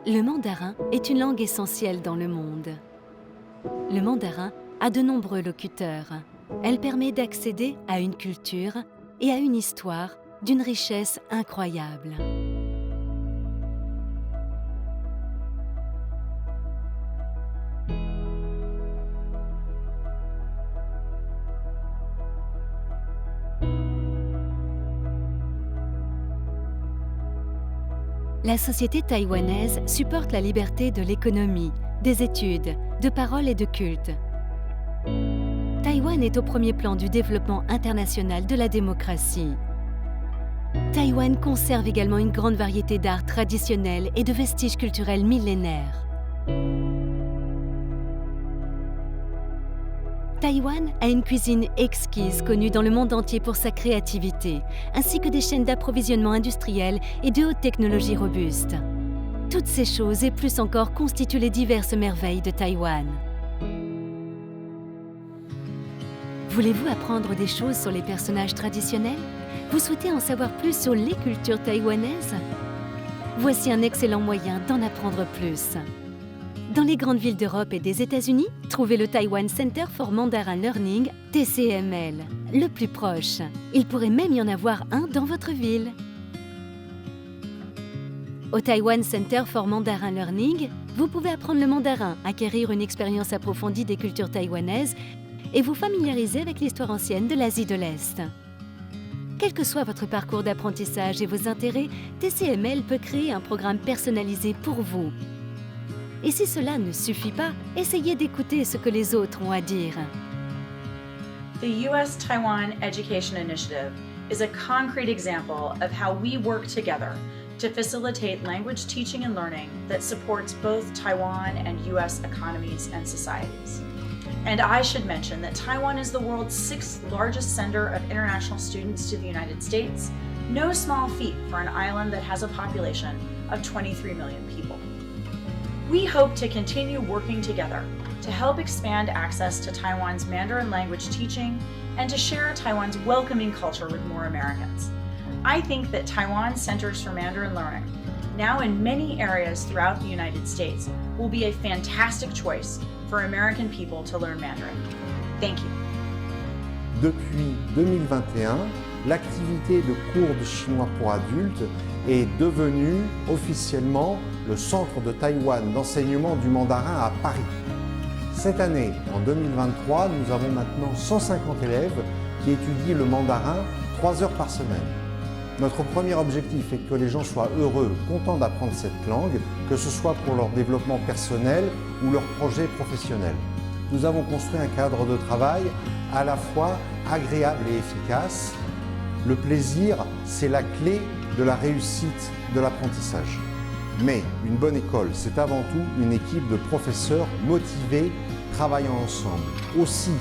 Le mandarin est une langue essentielle dans le monde. Le mandarin a de nombreux locuteurs. Elle permet d'accéder à une culture et à une histoire d'une richesse incroyable. La société taïwanaise supporte la liberté de l'économie, des études, de parole et de culte. Taïwan est au premier plan du développement international de la démocratie. Taïwan conserve également une grande variété d'art traditionnels et de vestiges culturels millénaires. Taïwan a une cuisine exquise connue dans le monde entier pour sa créativité, ainsi que des chaînes d'approvisionnement industrielles et de haute technologie robustes. Toutes ces choses et plus encore constituent les diverses merveilles de Taïwan. Voulez-vous apprendre des choses sur les personnages traditionnels? Vous souhaitez en savoir plus sur les cultures taïwanaises? Voici un excellent moyen d'en apprendre plus. Dans les grandes villes d'Europe et des États-Unis, trouvez le Taiwan Center for Mandarin Learning, TCML, le plus proche. Il pourrait même y en avoir un dans votre ville. Au Taiwan Center for Mandarin Learning, vous pouvez apprendre le mandarin, acquérir une expérience approfondie des cultures taïwanaises et vous familiariser avec l'histoire ancienne de l'Asie de l'Est. Quel que soit votre parcours d'apprentissage et vos intérêts, TCML peut créer un programme personnalisé pour vous. Et si cela ne suffit pas, essayez d'écouter ce que les autres ont à dire. The US-Taiwan Education Initiative is a concrete example of how we work together to facilitate language teaching and learning that supports both Taiwan and US economies and societies. And I should mention that Taiwan is the world's 6th largest sender of international students to the United States, no small feat for an island that has a population of 23 million people. We hope to continue working together to help expand access to Taiwan's Mandarin language teaching and to share Taiwan's welcoming culture with more Americans. I think that Taiwan Centers for Mandarin Learning, now in many areas throughout the United States, will be a fantastic choice for American people to learn Mandarin. Thank you. Depuis 2021, l'activité de cours de chinois pour adultes est devenue officiellement le Centre de Taïwan d'enseignement du mandarin à Paris. Cette année, en 2023, nous avons maintenant 150 élèves qui étudient le mandarin 3 heures par semaine. Notre premier objectif est que les gens soient heureux, contents d'apprendre cette langue, que ce soit pour leur développement personnel ou leur projet professionnel. Nous avons construit un cadre de travail à la fois agréable et efficace. Le plaisir, c'est la clé de la réussite de l'apprentissage. Mais une bonne école, c'est avant tout une équipe de professeurs motivés, travaillant ensemble. Aussi,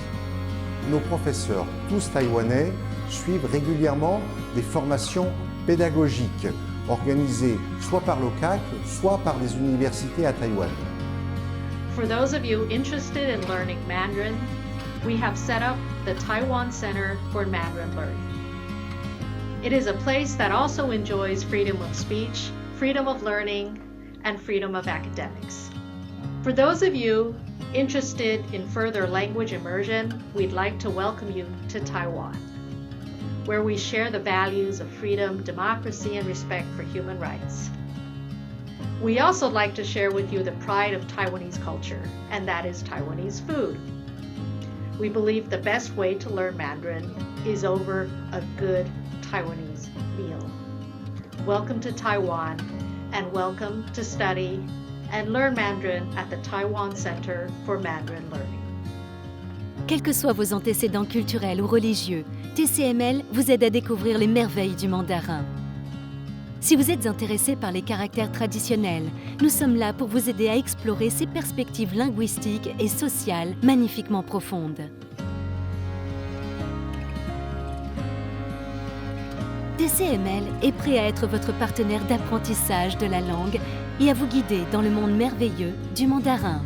nos professeurs, tous taïwanais, suivent régulièrement des formations pédagogiques organisées soit par l'OCAC, soit par des universités à Taïwan. For those of you interested in learning Mandarin, we have set up the Taiwan Center for Mandarin Learning. It is a place that also enjoys freedom of speech, freedom of learning, and freedom of academics. For those of you interested in further language immersion, we'd like to welcome you to Taiwan, where we share the values of freedom, democracy, and respect for human rights. We also like to share with you the pride of Taiwanese culture, and that is Taiwanese food. We believe the best way to learn Mandarin is over a good Taiwanese meal. Welcome to Taiwan, and welcome to study and learn Mandarin at the Taiwan Center for Mandarin Learning. Quels que soient vos antécédents culturels ou religieux, TCML vous aide à découvrir les merveilles du mandarin. Si vous êtes intéressé par les caractères traditionnels, nous sommes là pour vous aider à explorer ces perspectives linguistiques et sociales magnifiquement profondes. TCML est prêt à être votre partenaire d'apprentissage de la langue et à vous guider dans le monde merveilleux du mandarin.